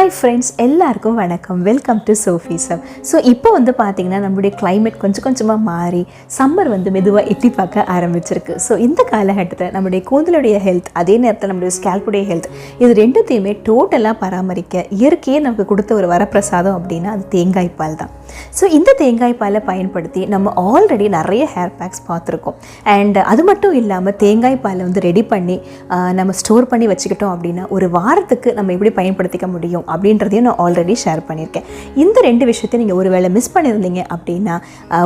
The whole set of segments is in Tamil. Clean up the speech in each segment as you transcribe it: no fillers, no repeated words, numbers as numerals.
Hi friends, எல்லாருக்கும் வணக்கம். Welcome to சோஃபிசம். ஸோ இப்போ வந்து பார்த்தீங்கன்னா நம்மளுடைய கிளைமேட் கொஞ்சமாக மாறி சம்மர் வந்து மெதுவாக எட்டி பார்க்க ஆரம்பிச்சிருக்கு. ஸோ இந்த காலகட்டத்தில் நம்மளுடைய கூந்தலுடைய ஹெல்த், அதே நேரத்தில் நம்மளுடைய ஸ்கேல்புடைய ஹெல்த், இது ரெண்டுத்தையுமே டோட்டலாக பராமரிக்க இயற்கையே நமக்கு கொடுத்த ஒரு வரப்பிரசாதம் அப்படின்னா அது தேங்காய் பால் தான். ஸோ இந்த தேங்காய் பாலை பயன்படுத்தி நம்ம ஆல்ரெடி நிறைய ஹேர் பேக்ஸ் பார்த்துருக்கோம். அண்ட் அது மட்டும் இல்லாமல் தேங்காய் பாலை வந்து ரெடி பண்ணி நம்ம ஸ்டோர் பண்ணி வச்சுக்கிட்டோம் அப்படின்னா ஒரு வாரத்துக்கு நம்ம எப்படி பயன்படுத்திக்க முடியும் அப்படின்றதையும் நான் ஆல்ரெடி ஷேர் பண்ணியிருக்கேன். இந்த ரெண்டு விஷயத்தையும் நீங்கள் ஒரு வேளை மிஸ் பண்ணியிருந்தீங்க அப்படின்னா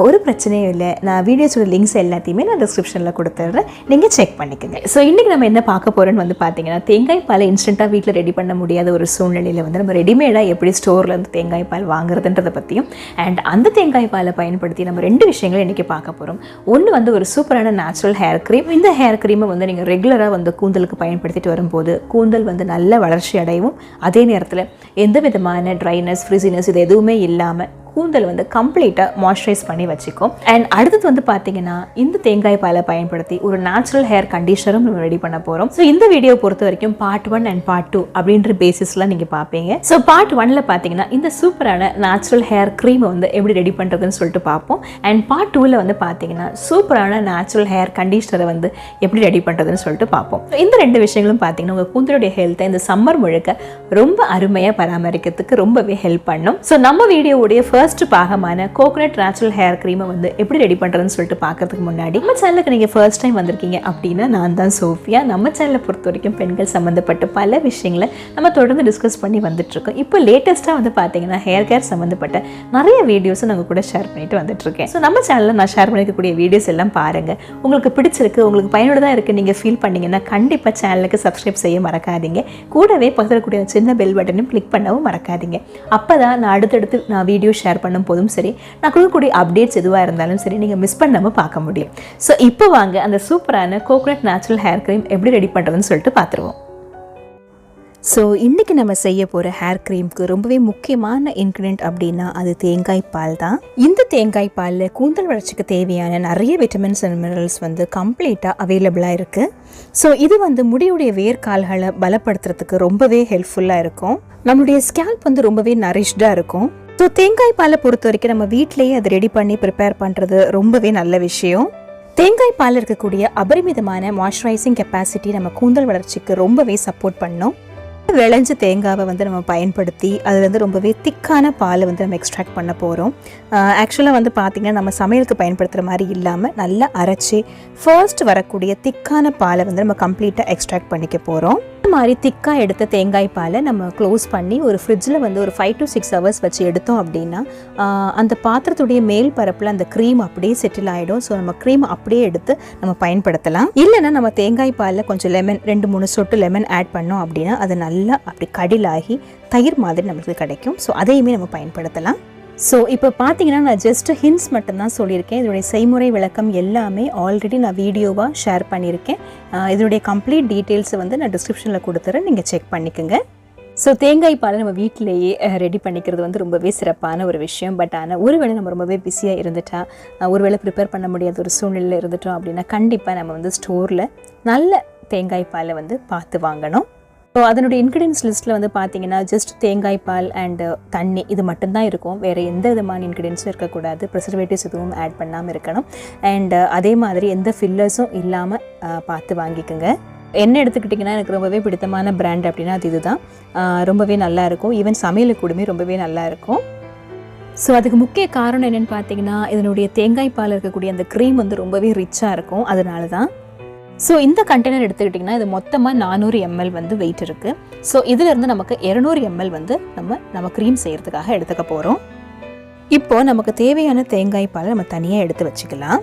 ஒரு பிரச்சனையும் இல்லை. நான் வீடியோஸோட லிங்க்ஸ் எல்லாத்தையுமே நான் டிஸ்கிரிப்ஷனில் கொடுத்துட்றேன், நீங்கள் செக் பண்ணிக்கோங்க. ஸோ இன்றைக்கி நம்ம என்ன பார்க்க போகிறோன்னு வந்து பார்த்தீங்கன்னா, தேங்காய் பாலை இன்ஸ்டண்ட்டாக வீட்டில் ரெடி பண்ண முடியாத ஒரு சூழ்நிலையில் வந்து நம்ம ரெடிமேடாக எப்படி ஸ்டோர்லேருந்து தேங்காய் பால் வாங்குறதுன்றதை பற்றியும் அண்ட் அந்த தேங்காய் பாலை பயன்படுத்தி நம்ம ரெண்டு விஷயங்களை இன்றைக்கி பார்க்க போகிறோம். ஒன்று வந்து ஒரு சூப்பரான நேச்சுரல் ஹேர் க்ரீம். இந்த ஹேர் க்ரீமை வந்து நீங்கள் ரெகுலராக வந்து கூந்தலுக்கு பயன்படுத்திட்டு வரும்போது கூந்தல் வந்து நல்ல வளர்ச்சி அடையும். அதே நேரத்தில் எந்த விதமான ட்ரைனஸ், ஃப்ரிசினஸ் இது எதுவுமே இல்லாமல் கூந்தல் வந்து கம்ப்ளீட்டாக மாய்ஸ்சரைஸ் பண்ணி வச்சுக்கும். அண்ட் அடுத்தது வந்து பார்த்தீங்கன்னா, இந்த தேங்காய் பாலை பயன்படுத்தி ஒரு நேச்சுரல் ஹேர் கண்டிஷனரும் நம்ம ரெடி பண்ண போகிறோம். ஸோ இந்த வீடியோ பொறுத்த வரைக்கும் பார்ட் 1 அண்ட் பார்ட் 2 அப்படின்ற பேசிஸ்லாம் நீங்கள் பார்ப்பீங்க. ஸோ பார்ட் 1ல் பார்த்தீங்கன்னா இந்த சூப்பரான நேச்சுரல் ஹேர் க்ரீமை வந்து எப்படி ரெடி பண்ணுறதுன்னு சொல்லிட்டு பார்ப்போம். அண்ட் பார்ட் 2ல் வந்து பார்த்தீங்கன்னா சூப்பரான நேச்சுரல் ஹேர் கண்டிஷனரை வந்து எப்படி ரெடி பண்ணுறதுன்னு சொல்லிட்டு பார்ப்போம். இந்த ரெண்டு விஷயங்களும் பார்த்தீங்கன்னா உங்கள் கூந்தலுடைய ஹெல்த்தை இந்த சம்மர் முழுக்க ரொம்ப அருமையாக பராமரிக்கிறதுக்கு ரொம்பவே ஹெல்ப் பண்ணும். ஸோ நம்ம வீடியோவுடைய ஃபர்ஸ்ட் பாகமான கோகனட் நேச்சுரல் ஹேர் க்ரீமை வந்து எப்படி ரெடி பண்ணுறதுன்னு சொல்லிட்டு பார்க்கறதுக்கு முன்னாடி நம்ம சேனலுக்கு நீங்கள் ஃபர்ஸ்ட் டைம் வந்திருக்கீங்க அப்படின்னா நான் தான் சோஃபியா. நம்ம சேனலை பொறுத்த வரைக்கும் பெண்கள் சம்மந்தப்பட்ட பல விஷயங்களை நம்ம தொடர்ந்து டிஸ்கஸ் பண்ணி வந்துட்டுருக்கோம். இப்போ லேட்டஸ்ட்டாக வந்து பார்த்தீங்கன்னா ஹேர் கேர் சம்மந்தப்பட்ட நிறைய வீடியோஸும் நாங்கள் கூட ஷேர் பண்ணிட்டு வந்துட்டுருக்கேன். ஸோ நம்ம சேனலில் நான் ஷேர் பண்ணிக்கக்கூடிய வீடியோஸ் எல்லாம் பாருங்கள். உங்களுக்கு பிடிச்சிருக்கு, உங்களுக்கு பயனுள்ளதாக இருக்குது நீங்கள் ஃபீல் பண்ணிங்கன்னா கண்டிப்பாக சேனலுக்கு சப்ஸ்கிரைப் செய்ய மறக்காதீங்க. கூடவே பக்கத்தில் சின்ன பெல் பட்டனையும் கிளிக் பண்ணவும் மறக்காதீங்க. அப்போ தான் நான் அடுத்தடுத்து நான் வீடியோ ஷேர் பண்ணும் போதும் சரி, நான் கொடுக்கக்கூடிய அப்டேட்ஸ் எதுவாக இருந்தாலும் சரி நீங்கள் மிஸ் பண்ணாமல் பார்க்க முடியும். ஸோ இப்போ வாங்க அந்த சூப்பரான கோகனட் நேச்சுரல் ஹேர் க்ரீம் எப்படி ரெடி பண்ணுறதுன்னு சொல்லிட்டு பார்த்துருவோம். ஸோ இன்றைக்கி நம்ம செய்ய போகிற ஹேர் க்ரீமுக்கு ரொம்பவே முக்கியமான இன்க்ரீடியன்ட் அப்படின்னா அது தேங்காய் பால் தான். இந்த தேங்காய் பாலில் கூந்தல் வளர்ச்சிக்கு தேவையான நிறைய விட்டமின்ஸ் அண்ட் மினரல்ஸ் வந்து கம்ப்ளீட்டாக அவைலபிளாக இருக்குது. ஸோ இது வந்து முடியுடைய வேர்க்கால்களை பலப்படுத்துறதுக்கு ரொம்பவே ஹெல்ப்ஃபுல்லாக இருக்கும். நம்மளுடைய ஸ்கேல்ப் வந்து ரொம்பவே நரிஷ்டாக இருக்கும். ஸோ தேங்காய் பாலை பொறுத்த வரைக்கும் நம்ம வீட்டிலேயே அதை ரெடி பண்ணி ப்ரிப்பேர் பண்ணுறது ரொம்பவே நல்ல விஷயம். தேங்காய் பால் இருக்கக்கூடிய அபரிமிதமான மாய்ஸ்சரைசிங் கெப்பாசிட்டி நம்ம கூந்தல் வளர்ச்சிக்கு ரொம்பவே சப்போர்ட் பண்ணும். விளைஞ்ச தேங்காவை வந்து நம்ம பயன்படுத்தி அதுலேருந்து ரொம்பவே திக்கான பாலை வந்து நம்ம எக்ஸ்ட்ராக்ட் பண்ண போகிறோம். ஆக்சுவலாக வந்து பார்த்திங்கன்னா நம்ம சமையலுக்கு பயன்படுத்துகிற மாதிரி இல்லாமல் நல்லா அரைச்சி ஃபர்ஸ்ட் வரக்கூடிய திக்கான பாலை வந்து நம்ம கம்ப்ளீட்டாக எக்ஸ்ட்ராக்ட் பண்ணிக்க போகிறோம். இந்த மாதிரி திக்காக எடுத்த தேங்காய் பாலை நம்ம க்ளோஸ் பண்ணி ஒரு ஃப்ரிட்ஜில் வந்து ஒரு 5 to 6 hours வச்சு எடுத்தோம் அப்படின்னா அந்த பாத்திரத்துடைய மேல் பரப்பில் அந்த க்ரீம் அப்படியே செட்டில் ஆகிடும். ஸோ நம்ம க்ரீம் அப்படியே எடுத்து நம்ம பயன்படுத்தலாம். இல்லைன்னா நம்ம தேங்காய் பாலில் கொஞ்சம் லெமன் 2-3 சொட்டு லெமன் ஆட் பண்ணோம் அப்படின்னா அது நல்லா அப்படி கடிலாகி தயிர் மாதிரி நம்மளுக்கு கிடைக்கும். ஸோ அதையுமே நம்ம பயன்படுத்தலாம். ஸோ இப்போ பார்த்தீங்கன்னா நான் ஜஸ்ட் ஹிண்ட்ஸ் மட்டும்தான் சொல்லியிருக்கேன். இதனுடைய செய்முறை விளக்கம் எல்லாமே ஆல்ரெடி நான் வீடியோவாக ஷேர் பண்ணியிருக்கேன். இதனுடைய கம்ப்ளீட் டீட்டெயில்ஸை வந்து நான் டிஸ்கிரிப்ஷனில் கொடுத்துறேன், நீங்கள் செக் பண்ணிக்கோங்க. ஸோ தேங்காய் பாலை நம்ம வீட்டிலேயே ரெடி பண்ணிக்கிறது வந்து ரொம்பவே சிறப்பான ஒரு விஷயம். பட் ஆனால் ஒருவேளை நம்ம ரொம்பவே பிஸியாக இருந்துட்டா, ஒருவேளை ப்ரிப்பேர் பண்ண முடியாத ஒரு சூழ்நிலையில் இருந்துட்டோம் அப்படின்னா கண்டிப்பாக நம்ம வந்து ஸ்டோரில் நல்ல தேங்காய் பாலை வந்து பார்த்து வாங்கணும். ஸோ அதனுடைய இன்க்ரீடியன்ஸ் லிஸ்ட்டில் வந்து பார்த்தீங்கன்னா ஜஸ்ட் தேங்காய் பால் அண்டு தண்ணி இது மட்டும்தான் இருக்கும். வேறு எந்த விதமான இன்க்ரீடியன்ஸும் இருக்கக்கூடாது. ப்ரிசர்வேட்டிவ்ஸ் எதுவும் ஆட் பண்ணாமல் இருக்கணும். அண்ட் அதே மாதிரி எந்த ஃபில்லர்ஸும் இல்லாமல் பார்த்து வாங்கிக்கோங்க. என்ன எடுத்துக்கிட்டிங்கன்னா எனக்கு ரொம்பவே பிடித்தமான பிராண்ட் அப்படின்னா அது இதுதான். ரொம்பவே நல்லாயிருக்கும். ஈவன் சமையலுக்கு கூடமே ரொம்பவே நல்லாயிருக்கும். ஸோ அதுக்கு முக்கிய காரணம் என்னென்னு பார்த்தீங்கன்னா இதனுடைய தேங்காய் பால் இருக்கக்கூடிய அந்த க்ரீம் வந்து ரொம்பவே ரிச்சாக இருக்கும். அதனால தான். ஸோ இந்த கண்டெய்னர் எடுத்துக்கிட்டிங்கன்னா இது மொத்தமாக 400 ml வந்து வெயிட் இருக்குது. ஸோ இதிலேருந்து நமக்கு 200 ml வந்து நம்ம க்ரீம் செய்கிறதுக்காக எடுத்துக்க போகிறோம். இப்போது நமக்கு தேவையான தேங்காய் பாலை நம்ம தனியாக எடுத்து வச்சுக்கலாம்.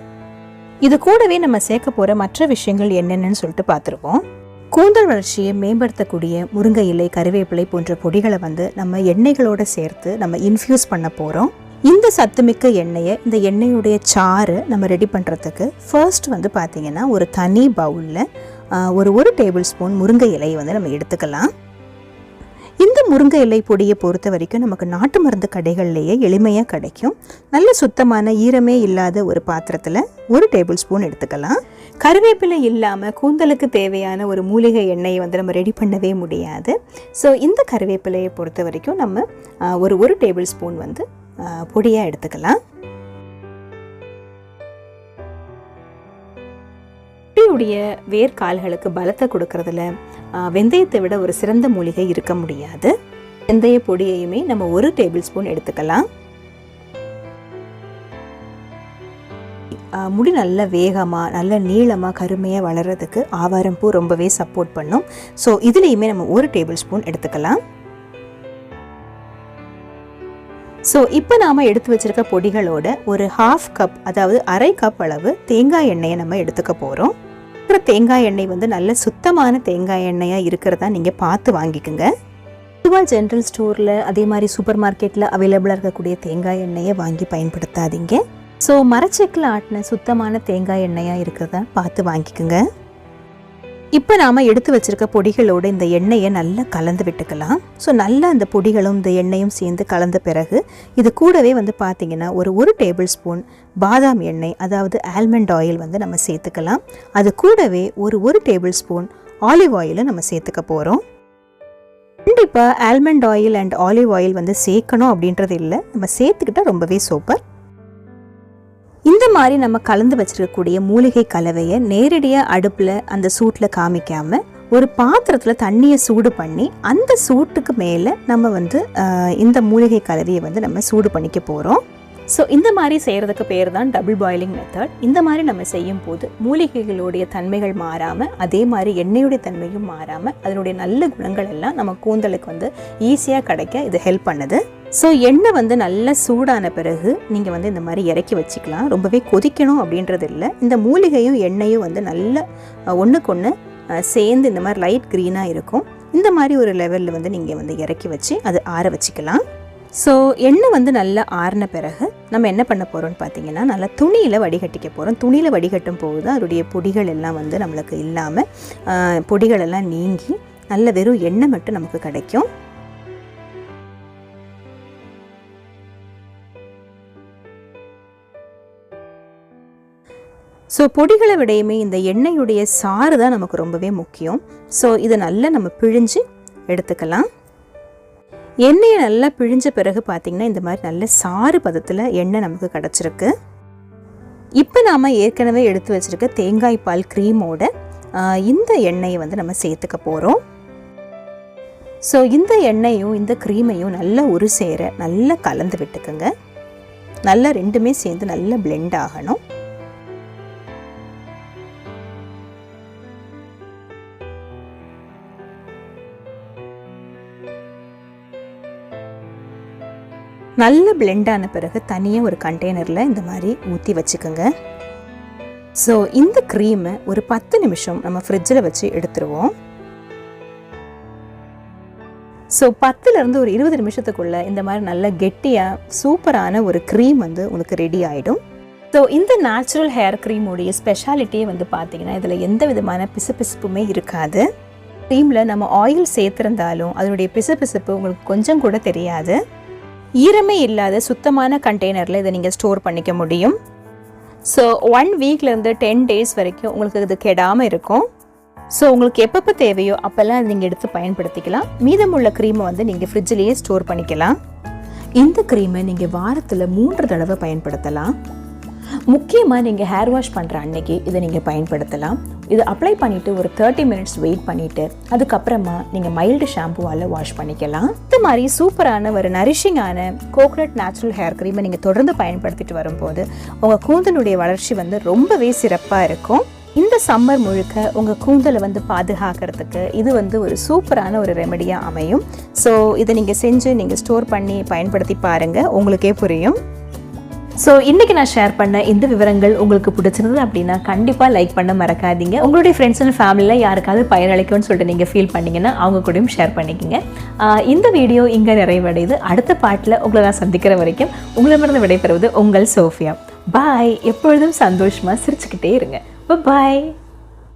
இது கூடவே நம்ம சேர்க்க போகிற மற்ற விஷயங்கள் என்னென்னு சொல்லிட்டு பார்த்துருப்போம். கூந்தல் வளர்ச்சியை மேம்படுத்தக்கூடிய முருங்கை இலை, கறிவேப்பிலை போன்ற பொடிகளை வந்து நம்ம எண்ணெய்களோடு சேர்த்து நம்ம இன்ஃப்யூஸ் பண்ண போகிறோம். இந்த சத்துமிக்க எண்ணெயை, இந்த எண்ணெயுடைய சாறு நம்ம ரெடி பண்ணுறதுக்கு ஃபர்ஸ்ட் வந்து பார்த்திங்கன்னா ஒரு தனி பவுலில் ஒரு 1 டேபிள் ஸ்பூன் முருங்கை இலையை வந்து நம்ம எடுத்துக்கலாம். இந்த முருங்கை இலை பொடியை பொறுத்த வரைக்கும் நமக்கு நாட்டு மருந்து கடைகள்லேயே எளிமையாக கிடைக்கும். நல்ல சுத்தமான ஈரமே இல்லாத ஒரு பாத்திரத்தில் 1 டேபிள் ஸ்பூன் எடுத்துக்கலாம். கருவேப்பிலை இல்லாமல் கூந்தலுக்கு தேவையான ஒரு மூலிகை எண்ணெயை வந்து நம்ம ரெடி பண்ணவே முடியாது. ஸோ இந்த கருவேப்பிலையை பொறுத்த வரைக்கும் நம்ம ஒரு டேபிள் ஸ்பூன் வந்து பொடியாக எடுத்துக்கலாம். உடைய வேர்க்கால்களுக்கு பலத்தை கொடுக்கறதுல வெந்தயத்தை விட ஒரு சிறந்த மூலிகை இருக்க முடியாது. வெந்தய பொடியையுமே நம்ம 1 டேபிள் ஸ்பூன் எடுத்துக்கலாம். முடி நல்ல வேகமாக நல்ல நீளமாக கருமையாக வளர்கிறதுக்கு ஆவாரம் பூ ரொம்பவே சப்போர்ட் பண்ணும். ஸோ இதுலேயுமே நம்ம 1 டேபிள் ஸ்பூன் எடுத்துக்கலாம். ஸோ இப்போ நாம் எடுத்து வச்சுருக்க பொடிகளோட ஒரு 1/2 கப், அதாவது அரை கப் அளவு தேங்காய் எண்ணெயை நம்ம எடுத்துக்க போகிறோம். தேங்காய் எண்ணெய் வந்து நல்ல சுத்தமான தேங்காய் எண்ணெயாக இருக்கிறதா நீங்கள் பார்த்து வாங்கிக்கோங்க. பொதுவாக ஜென்ரல் ஸ்டோரில் அதே மாதிரி சூப்பர் மார்க்கெட்டில் அவைலபிளாக இருக்கக்கூடிய தேங்காய் எண்ணெயை வாங்கி பயன்படுத்தாதீங்க. ஸோ மரச்செக்கில் ஆட்டின சுத்தமான தேங்காய் எண்ணெயாக இருக்கிறதா பார்த்து வாங்கிக்கோங்க. இப்போ நாம் எடுத்து வச்சுருக்க பொடிகளோடு இந்த எண்ணெயை நல்லா கலந்து விட்டுக்கலாம். ஸோ நல்லா அந்த பொடிகளும் இந்த எண்ணெயும் சேர்ந்து கலந்த பிறகு இது கூடவே வந்து பார்த்திங்கன்னா ஒரு டேபிள் ஸ்பூன் பாதாம் எண்ணெய், அதாவது ஆல்மண்ட் ஆயில் வந்து நம்ம சேர்த்துக்கலாம். அது கூடவே ஒரு டேபிள் ஸ்பூன் ஆலிவ் ஆயிலை நம்ம சேர்த்துக்க போகிறோம். கண்டிப்பாக almond oil and olive oil வந்து சேர்க்கணும் அப்படின்றது இல்லை, நம்ம சேர்த்துக்கிட்டால் ரொம்பவே சூப்பர். இந்த மாதிரி நம்ம கலந்து வச்சிருக்கக்கூடிய மூலிகை கலவையை நேரடியாக அடுப்பில் அந்த சூட்டில் காமிக்காமல் ஒரு பாத்திரத்தில் தண்ணியை சூடு பண்ணி அந்த சூட்டுக்கு மேலே நம்ம வந்து இந்த மூலிகை கலவையை வந்து நம்ம சூடு பண்ணிக்க போகிறோம். ஸோ இந்த மாதிரி செய்கிறதுக்கு பேர் தான் டபுள் பாயிலிங் மெத்தட். இந்த மாதிரி நம்ம செய்யும் போது மூலிகைகளுடைய தன்மைகள் மாறாமல் அதே மாதிரி எண்ணெயுடைய தன்மையும் மாறாமல் அதனுடைய நல்ல குணங்கள் எல்லாம் நம்ம கூந்தலுக்கு வந்து ஈஸியாக கிடைக்க இது ஹெல்ப் பண்ணுது. ஸோ எண்ணெய் வந்து நல்லா சூடான பிறகு நீங்கள் வந்து இந்த மாதிரி இறக்கி வச்சுக்கலாம். ரொம்பவே கொதிக்கணும் அப்படின்றது இல்லை. இந்த மூலிகையும் எண்ணெயும் வந்து நல்ல ஒன்றுக்கு ஒன்று சேர்ந்து இந்த மாதிரி லைட் க்ரீனாக இருக்கும். இந்த மாதிரி ஒரு லெவலில் வந்து நீங்கள் வந்து இறக்கி வச்சு அது ஆற வச்சுக்கலாம். ஸோ எண்ணெய் வந்து நல்லா ஆறின பிறகு நம்ம என்ன பண்ண போகிறோம்னு பார்த்தீங்கன்னா நல்லா துணியில் வடிகட்டிக்க போகிறோம். துணியில் வடிகட்டும் போது தான் அதோடைய பொடிகள் எல்லாம் வந்து நம்மளுக்கு இல்லாமல் பொடிகளெல்லாம் நீங்கி நல்ல வெறும் எண்ணெய் மட்டும் நமக்கு கிடைக்கும். ஸோ பொடிகளை விடையுமே இந்த எண்ணெயுடைய சாறு தான் நமக்கு ரொம்பவே முக்கியம். ஸோ இதை நல்லா நம்ம பிழிஞ்சு எடுத்துக்கலாம். எண்ணெயை நல்லா பிழிஞ்ச பிறகு பார்த்திங்கன்னா இந்த மாதிரி நல்ல சாறு பதத்தில் எண்ணெய் நமக்கு கிடச்சிருக்கு. இப்போ நாம் ஏற்கனவே எடுத்து வச்சுருக்க தேங்காய் பால் க்ரீமோட இந்த எண்ணெயை வந்து நம்ம சேர்த்துக்க போகிறோம். ஸோ இந்த எண்ணெயும் இந்த க்ரீமையும் நல்லா ஒரு சேர நல்லா கலந்து விட்டுக்குங்க. நல்லா ரெண்டுமே சேர்ந்து நல்லா பிளெண்ட் ஆகணும். நல்ல பிளெண்ட் ஆன பிறகு தனியாக ஒரு கண்டெய்னரில் இந்த மாதிரி ஊற்றி வச்சுக்கோங்க. ஸோ இந்த க்ரீமை ஒரு 10 நிமிஷம் நம்ம ஃப்ரிட்ஜில் வச்சு எடுத்துருவோம். ஸோ 10லேருந்து ஒரு 20 நிமிஷத்துக்குள்ளே இந்த மாதிரி நல்ல கெட்டியாக சூப்பரான ஒரு க்ரீம் வந்து உங்களுக்கு ரெடி ஆகிடும். ஸோ இந்த நேச்சுரல் ஹேர் க்ரீமுடைய ஸ்பெஷாலிட்டியே வந்து பார்த்திங்கன்னா இதில் எந்த விதமான பிசுபிசுப்புமே இருக்காது. க்ரீமில் நம்ம ஆயில் சேர்த்துருந்தாலும் அதனுடைய பிசுபிசுப்பு உங்களுக்கு கொஞ்சம் கூட தெரியாது. ஈரமே இல்லாத சுத்தமான கண்டெய்னரில் இதை நீங்கள் ஸ்டோர் பண்ணிக்க முடியும். ஸோ 1 வீக்லேருந்து 10 days வரைக்கும் உங்களுக்கு இது கெடாமல் இருக்கும். ஸோ உங்களுக்கு எப்பப்போ தேவையோ அப்போல்லாம் நீங்கள் எடுத்து பயன்படுத்திக்கலாம். மீதமுள்ள க்ரீமை வந்து நீங்கள் ஃப்ரிட்ஜிலேயே ஸ்டோர் பண்ணிக்கலாம். இந்த க்ரீமை நீங்கள் வாரத்தில் 3 தடவை பயன்படுத்தலாம். முக்கியமாக நீங்கள் ஹேர் வாஷ் பண்ணுற அன்னைக்கு இதை நீங்கள் பயன்படுத்தலாம். இதை அப்ளை பண்ணிவிட்டு ஒரு 30 minutes வெயிட் பண்ணிவிட்டு அதுக்கப்புறமா நீங்கள் மைல்டு ஷாம்புவால் வாஷ் பண்ணிக்கலாம். இந்த மாதிரி சூப்பரான ஒரு நரிஷிங்கான கோகனட் நேச்சுரல் ஹேர் க்ரீமை நீங்கள் தொடர்ந்து பயன்படுத்திட்டு வரும்போது உங்கள் கூந்தலுடைய வளர்ச்சி வந்து ரொம்பவே சிறப்பாக இருக்கும். இந்த சம்மர் முழுக்க உங்கள் கூந்தலை வந்து பாதுகாக்கிறதுக்கு இது வந்து ஒரு சூப்பரான ஒரு ரெமெடியாக அமையும். ஸோ இதை நீங்கள் செஞ்சு நீங்கள் ஸ்டோர் பண்ணி பயன்படுத்தி பாருங்கள், உங்களுக்கே புரியும். ஸோ இன்றைக்கி நான் ஷேர் பண்ண இந்த விவரங்கள் உங்களுக்கு பிடிச்சிருந்தது அப்படின்னா கண்டிப்பாக லைக் பண்ண மறக்காதீங்க. உங்களுடைய ஃப்ரெண்ட்ஸ் அண்ட் ஃபேமிலியில் யாருக்காவது பயனளிக்கும்னு சொல்லிட்டு நீங்கள் ஃபீல் பண்ணிங்கன்னா அவங்க கூடயும் ஷேர் பண்ணிக்கோங்க. இந்த வீடியோ இங்கே நிறைவடையுது. அடுத்த பாட்டில் உங்களை நான் சந்திக்கிற வரைக்கும் உங்களிடமிருந்து விடைபெறுவது உங்கள் சோஃபியா. பாய். எப்பொழுதும் சந்தோஷமாக சிரிச்சுக்கிட்டே இருங்க. பாய்.